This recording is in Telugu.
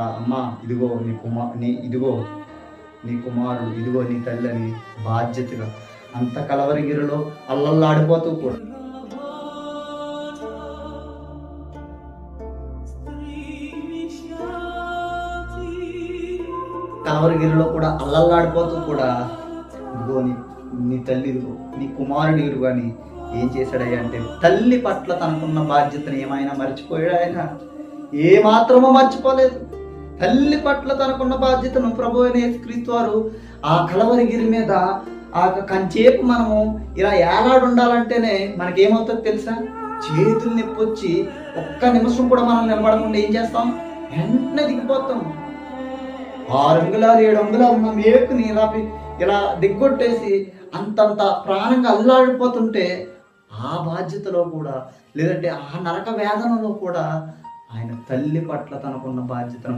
అమ్మా ఇదిగో ఇదిగో నీ కుమారుడు, ఇదిగో నీ తల్లి అని బాధ్యతగా అంత కలవరగిరిలో అల్లల్లాడిపోతూ కూడా కలవరగిరిలో కూడా అల్లల్లాడిపోతూ కూడా ఇదిగో నీ తల్లి, ఇదిగో నీ కుమారుడు ఇరుగు అని ఏం చేశాడయ్యా అంటే తల్లి పట్ల తనకున్న బాధ్యతను ఏమైనా మర్చిపోయాడు. ఆయన ఏమాత్రమో మర్చిపోలేదు. తల్లి పట్ల తనకున్న బాధ్యతను ప్రభు అయిన యేసుక్రీస్తు వారు ఆ కలవరగిరి మీద ఆ కంచేపు మనము ఇలా ఏలాడు ఉండాలంటేనే మనకేమవుతుంది తెలుసా? చేతులు నొప్పి వచ్చి ఒక్క నిమిషం కూడా మనం నిలబడకుండా ఏం చేస్తాం? వెంటనే దిగిపోతాం. 6 అంగుళాలు 7 అంగుళాలు ఉన్న మేకుని ఇలా దిగ్గొట్టేసి అంతంత ప్రాణంగా అల్లాడిపోతుంటే ఆ బాధ్యతలో కూడా, లేదంటే ఆ నరక వేదనలో కూడా ఆయన తల్లి పట్ల తనకున్న బాధ్యతను